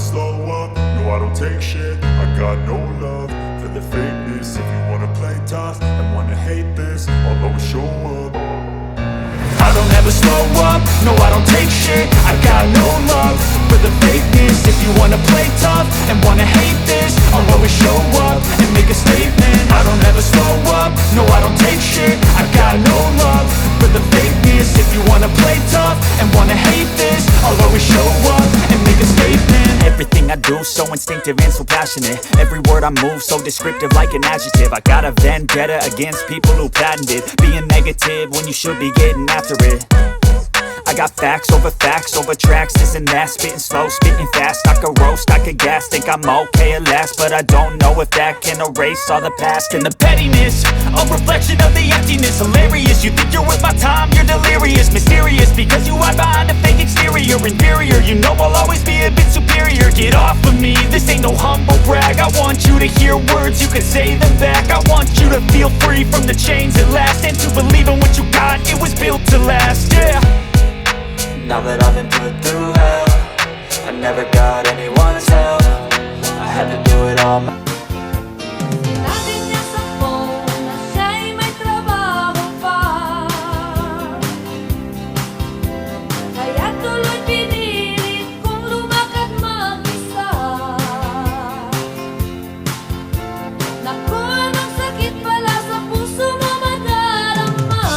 slow up, no I don't take shit. I got no love for the fakeness. If you wanna play tough and wanna hate this, I'll always show up. I don't ever slow up, no I don't take shit. I got no love for the fakeness. If you wanna play tough and wanna hate this, I'll always show up and make a statement. I don't ever slow up, no I don't take shit. I got no love for the fakeness. If you wanna play tough and wanna hate this, I'll always show up and make a statement. Everything I do so instinctive and so passionate. Every word I move so descriptive like an adjective. I got a vendetta against people who patented being negative when you should be getting after it. I got facts over tracks, this and that. Spitting slow, spitting fast. I could roast, I could gas. Think I'm okay at last, but I don't know if that can erase all the past. And the pettiness, a reflection of the emptiness. Hilarious, you think you're worth my time, you're delirious. Mysterious, because you hide behind a fake exterior. Inferior, you know I'll always be a bit superior. Get off of me, this ain't no humble brag. I want you to hear words, you can say them back. I want you to feel free from the chains at last, and to believe in what you got, it was built to last, yeah. Now that I've been put through hell, I never got anyone's help. I had to do it all myself. Sinabi niya sa phone na siya'y may trabaho pa, kaya tuloy pinilit kong lumakad mag-isa. Naku, anong sakit pala sa puso mo madarama,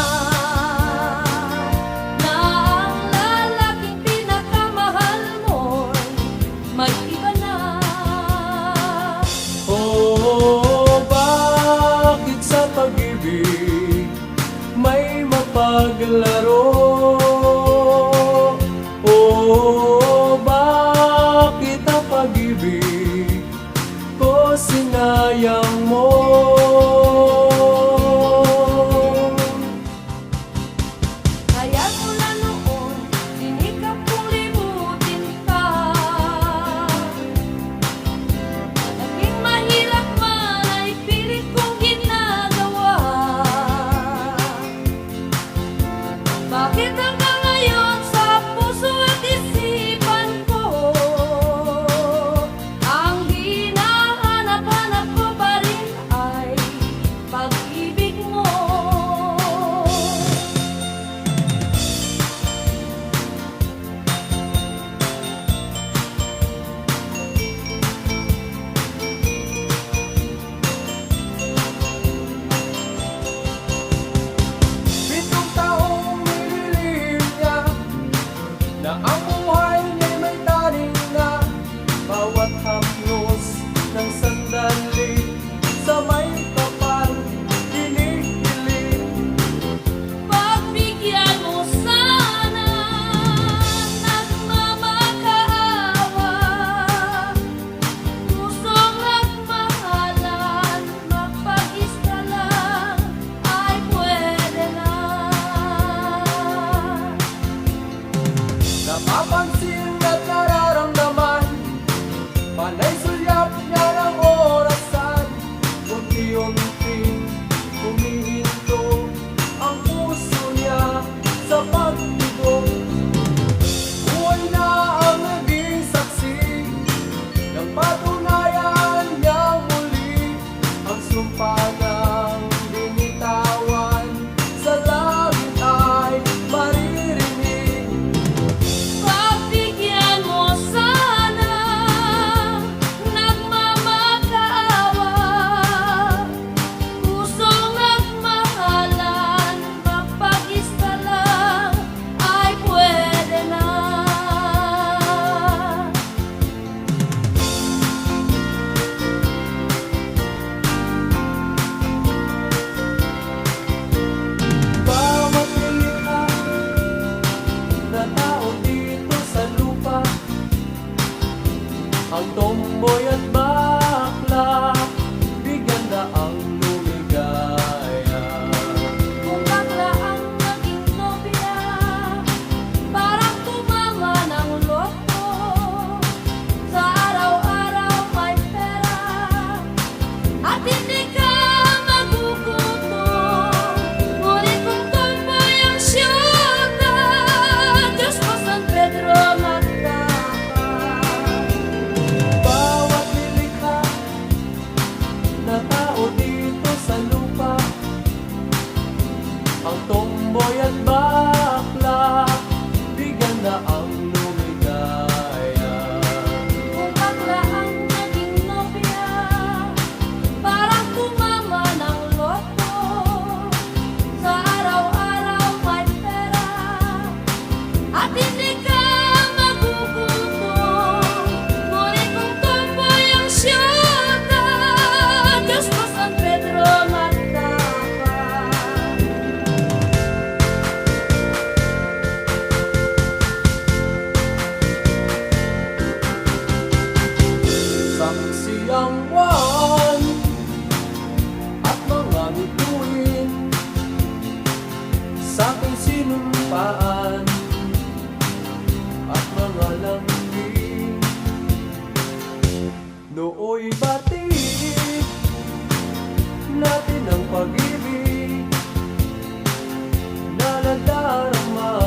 na ang lalaking pinakamahal mo'y may iba na. Oh, bakit sa pag-ibig may mapaglaro? Oh, bakit ang pag-ibig ko sinayang mo? Kaya mula noon, sinikap kong limutin ka. Naging mahirap man ay pilit kong ginagawa. Bakit hanggang ngayon sa puso at isipan ko, ang hinahanap-hanap ko pa rin ay pag-ibig mo. Pitong taong nililim niya na ang buhay niya'y may taring na bawat haplos ng sandali sa may kapal hinihiling. Pagbigyan mo sana, nagmamakaawa, pusong nagmahalan, magpag-isa lang ay pwede na. Napapansin at nararamdaman, panay sulyap niya ng orasan. Unti-unting humihinto ang puso niya sa pagbigo. Buhay na ang naging saksi ng patunayan niyang muli ang sumpa ng binitawan. Sa langit ay maririnig. Pagbigyan mo sana, nagmamakaawa, pusong nagmahalan, magpag-isa lang ay pwede na. Bawat nilikha na tao dito sa lupa, ang tomboy at bakla, bigyan na ang lumigaya. Kung bakla ang naging nobya, parang tumama ng loto. Sa araw-araw may pera at hindi ka magugutom. Ngunit kung tomboy ang siyota, Diyos ko San Pedro magtaka. Nooy batid natin ang pag-ibig na nadarama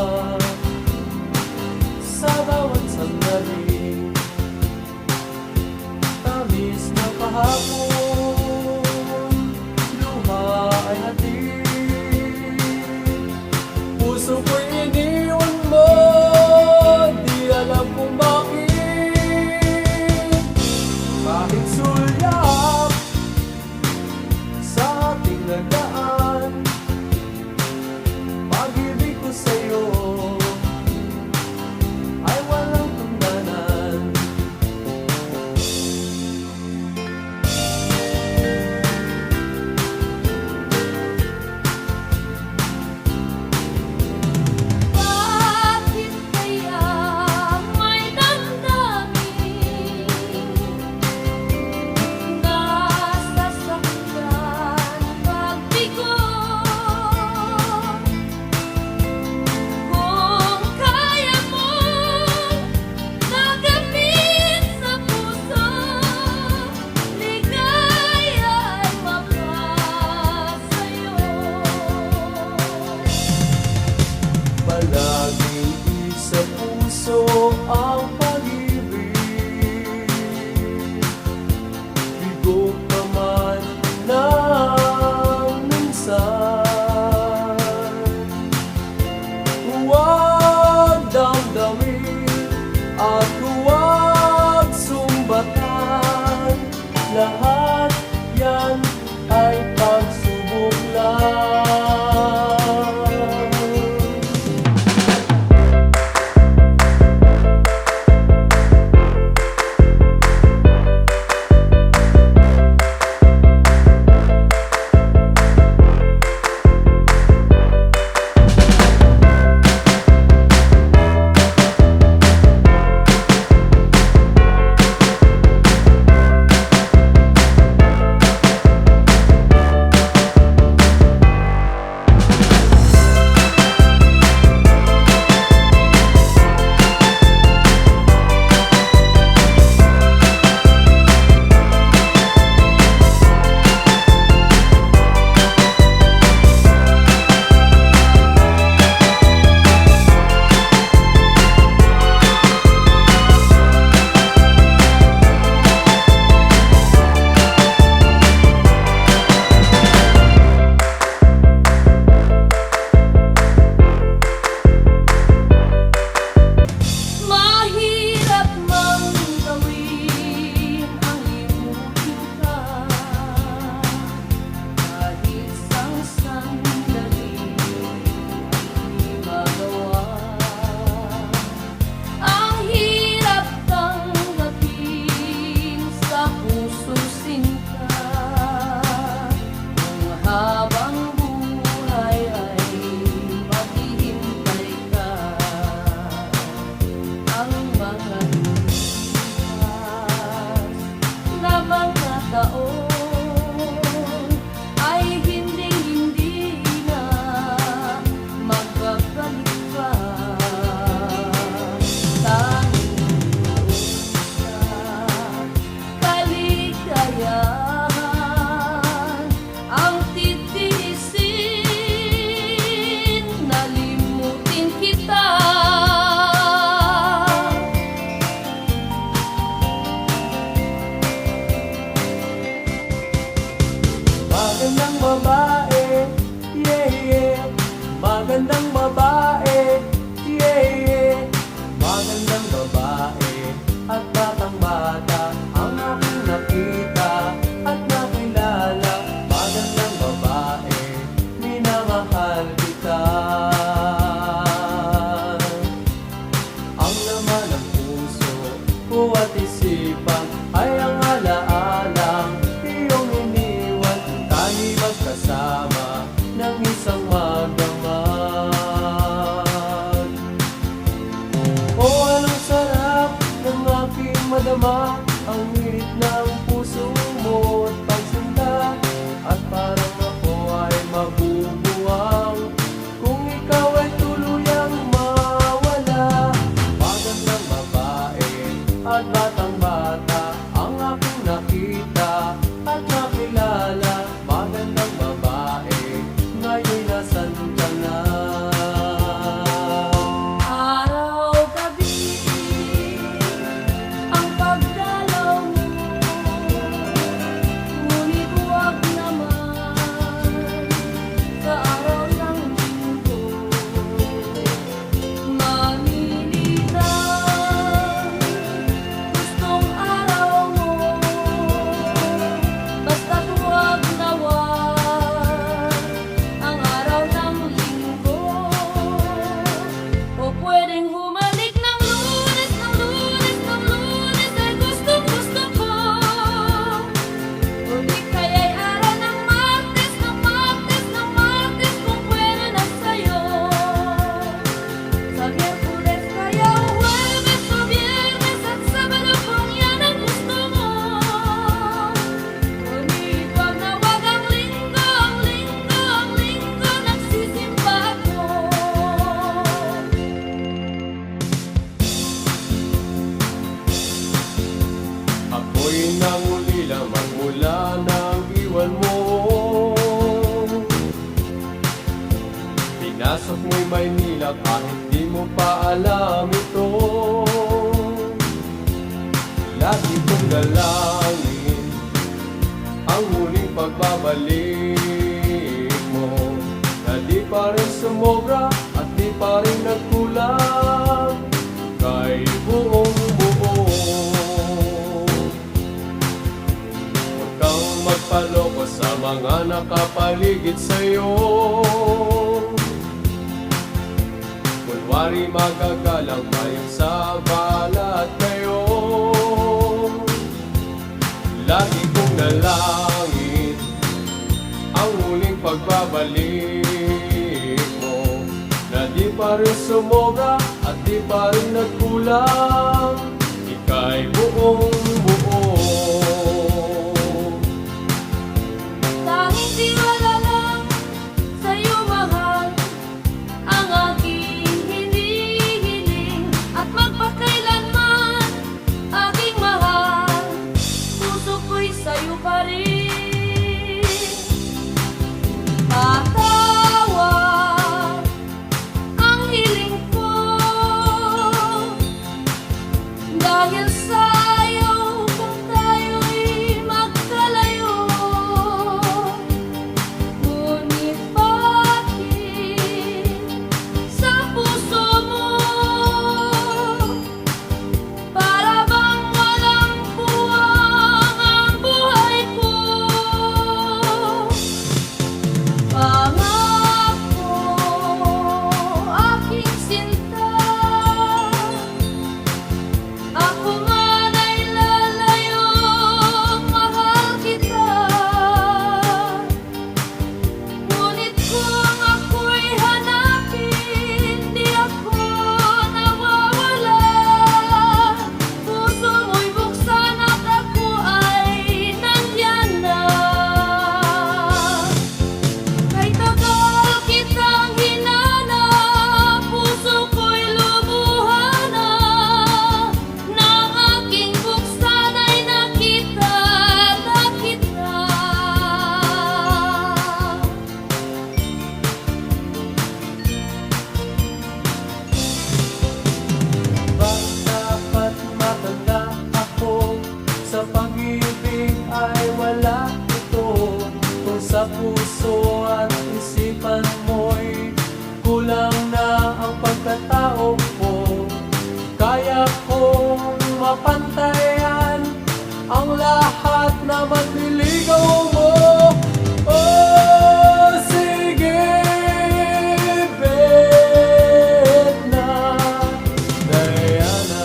sa bawat sandali. Tamis na kahapon, luha ay hatid. Puso ko'y iniwan mo, di alam kung bakit. Kahit sulyap sa ating nagaan, pag-ibig ko sa'yo ay walang tungganan. Bakit kaya may damdamin nasasaktan pagbigo? Kung kaya mong nagamit sa puso, ligaya ay mapasa'yo. Palaging isa puso ang pag-ibig, bigo ka man ng minsan. Huwag damdamin at huwag sumbatan, lahat yan ay pagsubok lang. Mahirap mang gawin ang limutin ka, kahit isang sandali ang di magawa. Ang hirap tanggapin sa pusong sinta, kung habang buhay ay maghihintay ka. Ang mga lumipas na mga taon ay hindi na magbabalik pa. Tanging sa kaligayahan ang titiisin, nalimutin kita. Magandang babae, yeah, yeah. Magandang babae, yeah, yeah. Magandang babae at batang bata ang aking nakita at nakilala. Magandang babae, minamahal kita. Ang laman ng puso ko at isipan ay ang alaalang iyong iniwan. Tayo'y magkasama ng isang magdamag. O anong sarap ng aking madama, ang ngirit ng puso mo at pagsinta. At parang ako ay mabubuwang kung ikaw ay tuluyang mawala. Magandang babae at batang bata ang aking nakita at nakilala. Magandang babae, ngayon nasan ka na? Araw-gabi ang pagdalaw mo, ngunit huwag naman sa araw ng linggo. Manilitan, gustong araw mo, basta't huwag naman ang araw ng linggo. O pwedeng humalik ng Lunes, ng Lunes, ng Lunes ay gustong-gusto ko. O di kaya'y araw ng Martes, ng Martes, ng Martes kung pwede na sa'yo. Sa Miyerkules kaya Huwebes o Biyernes at Sabado kung yan ang gusto mo. Ngunit wag na wag ang Linggo, ang Linggo, ang Linggo nagsisimba ako. Ako'y nangulila magmula nang iwan mo. Pinasok mo'y Maynila kahit di mo pa alam ito. Lagi kong dalangin ang muling pagbabalik mo, na di pa rin sumobra at di pa rin nagkulang kay buong buo. Huwag kang magpaloko sa mga nakapaligid sa'yo. Kunwari magagalang kayo sa balat kayo. Lagi kong nalangin ang muling pagbabalik mo, na di pa rin sumobra at di pa rin nagkulang, ika'y buong buo. Tanging tiwala lang sa'yo mahal ang aking hinihiling, at magpakailanman aking mahal, puso ko'y sa'yo pa rin. Patawad ang hiling ko, dahil sa'yo kung tayo'y magkalayo. Ngunit bakit sa puso mo para bang walang puwang ang buhay ko? Pangako, aking sinta, ako man ay lalayong mahal kita. Ngunit kung ako'y hanapin, di ako nawawala. Puso mo'y buksan at ako ay nandyan na. Kay tagal kitang hinanap, puso ko'y lumuhan na. Nang aking buksan ay nakita na kita. Bata at matanda ako, sa pag-ibig ay wala ito. Kung sa puso at isipan mo'y kulang na ang pagkatao ko, kaya kong mapantayan ang lahat na manliligaw mo. Oh, sige, bet na, Diana.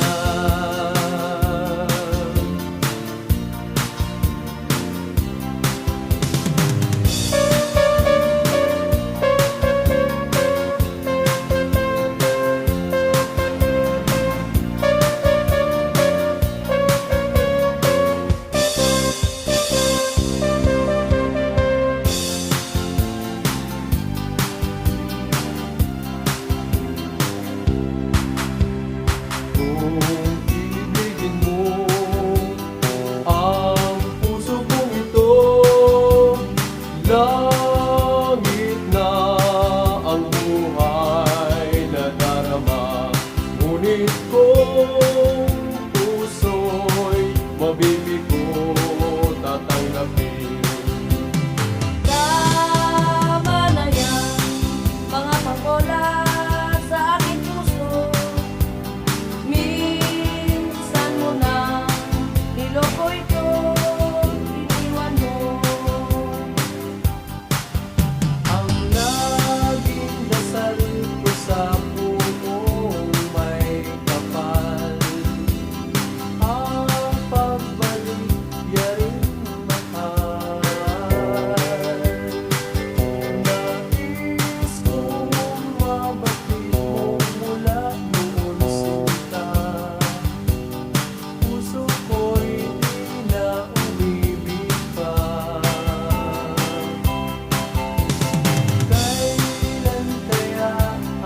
mabibigo tatanggapin. Tama na yan, mga pangkola sa aking puso. Minsan mo na niloko ito, iniwan mo. Ang laging dasal ko sa buong may kapal, ang pagbalik yaring mahal. Nais kong mabati mo mula noon sinta, puso ko'y di na umibig pa. Kailan kaya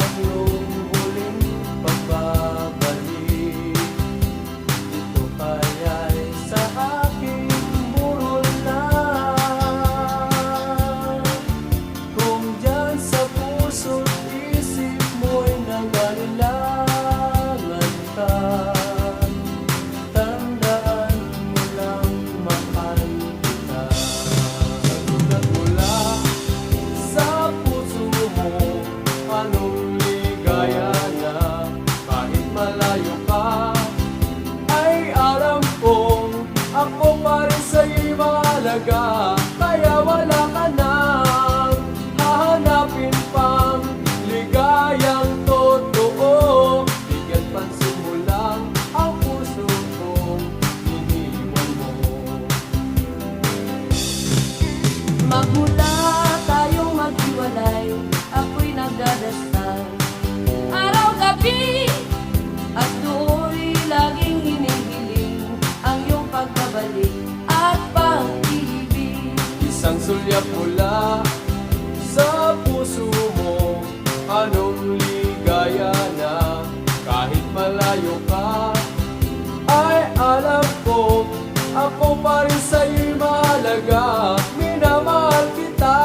ang iyong huling pagbabalik? Ito kaya'y sa aking burol na. Kung dyan sa puso't isip mo'y nangailangan ka, tandaan mo lang mahal kita. Sulat mula sa puso mo, anong ligaya na kahit malayo ka, ay alam kong ako pa rin sa'yo'y mahalaga. Kaya wala ka nang hahanapin pang ligayang totoo. Bigyan pansin mo lang ang puso kong iniwan mo. Magmula tayong maghiwalay, ako'y nagdadasal araw-gabi, at do'y laging hinihiling ang iyong pagkabalik at pag-ibig. Isang sulyap mula sa puso mo, anong ligaya na kahit malayo ka, ay alam ko ako pa rin sa'yo'y mahalaga. Minamahal kita.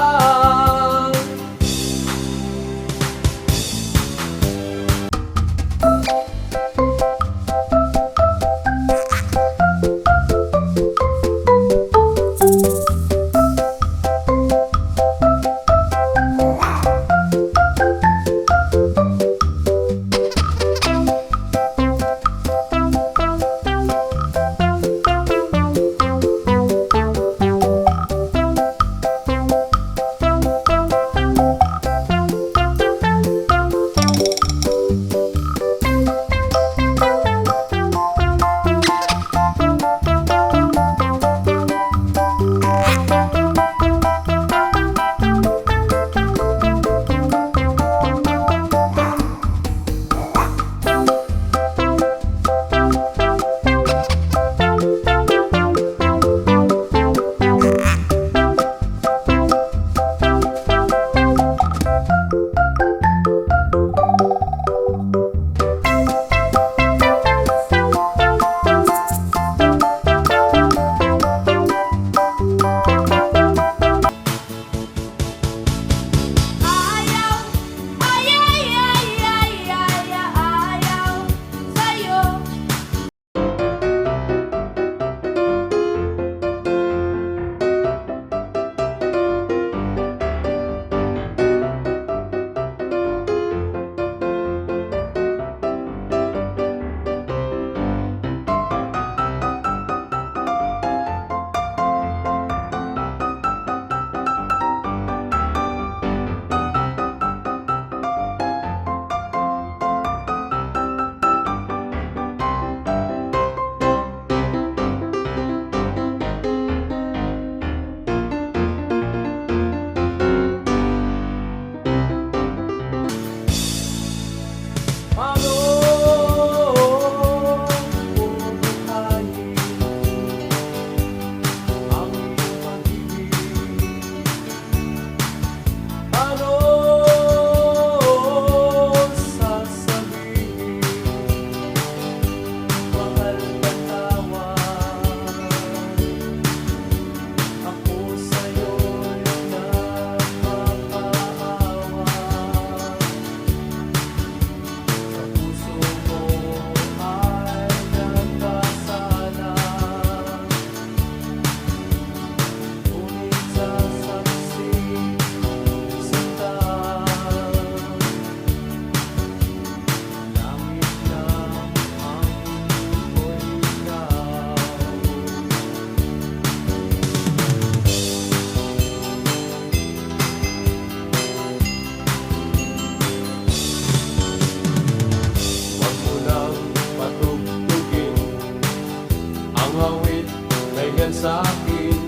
ganyan sa'kin.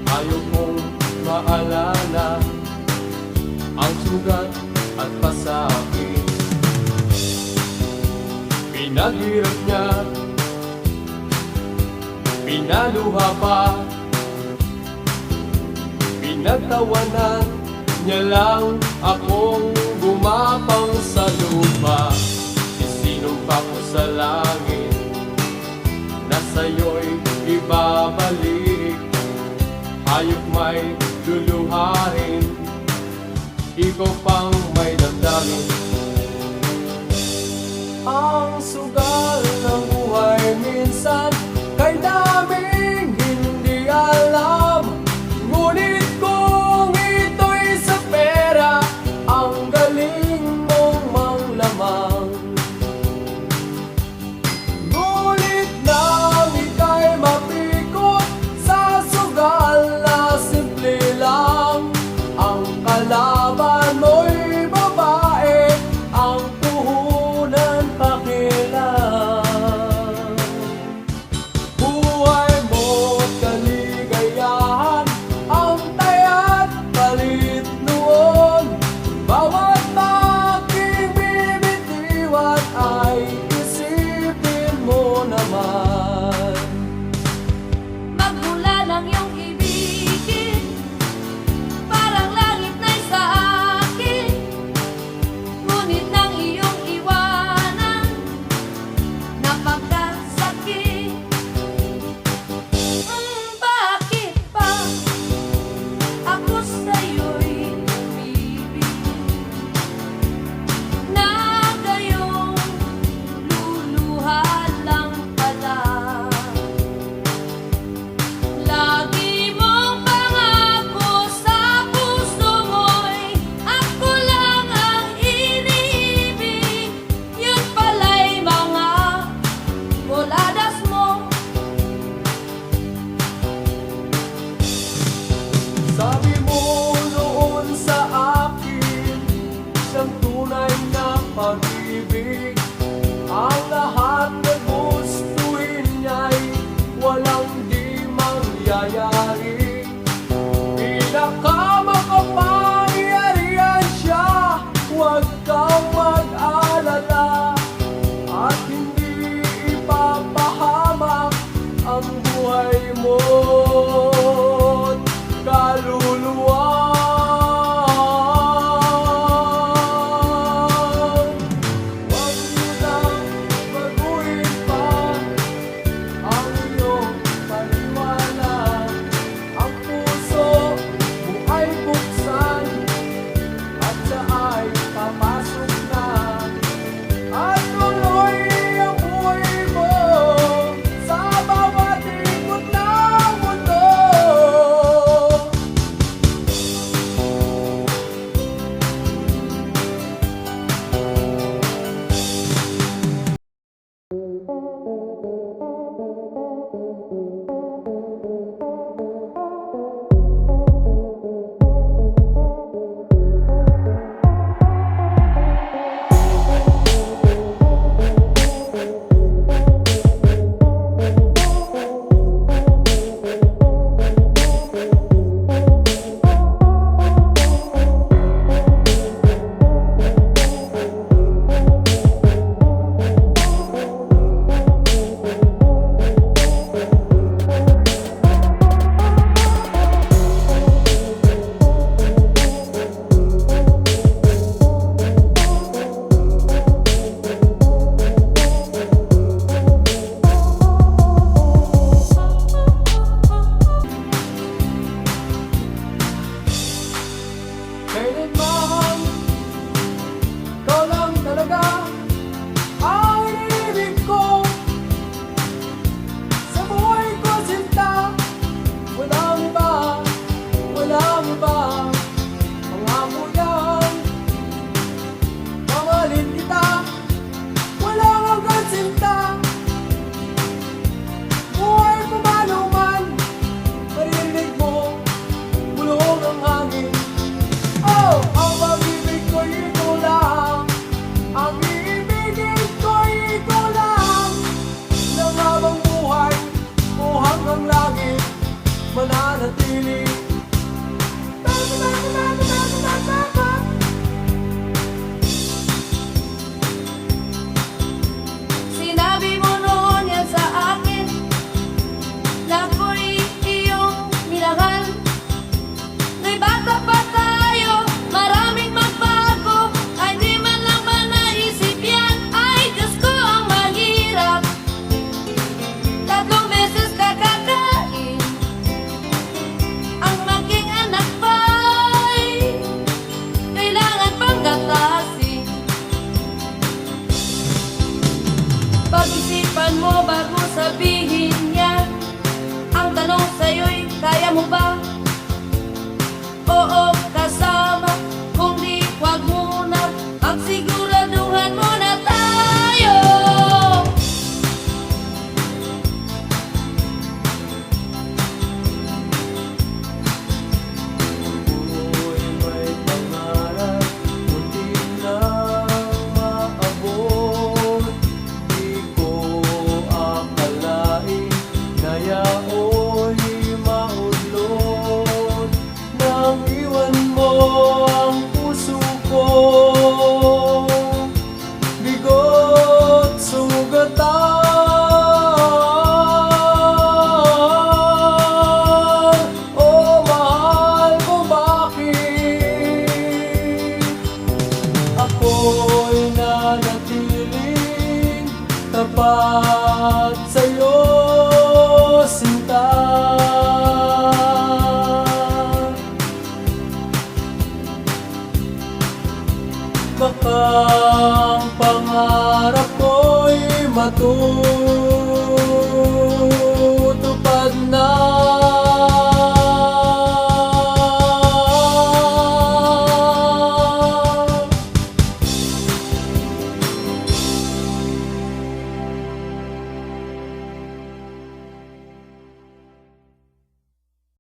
Ayaw kong maalala ang sugat at pasakit. Pinaghirap niya, pinaluha pa, pinagtawanan niya lang akong gumapang sa lupa. Isinumpa ko sa langit na sa'yo'y ibabalik. Hayop may luluhain, ikaw pang may damdamin. Ang sugal ng buhay minsan kay daming hindi alam. Ngunit kung ito'y sa pera, ang galing mong manglamang. Ngunit nang ika'y mapikot sa sugal na simple lang, ang kalaban mo'y babae, ang puhunan pakilang. piling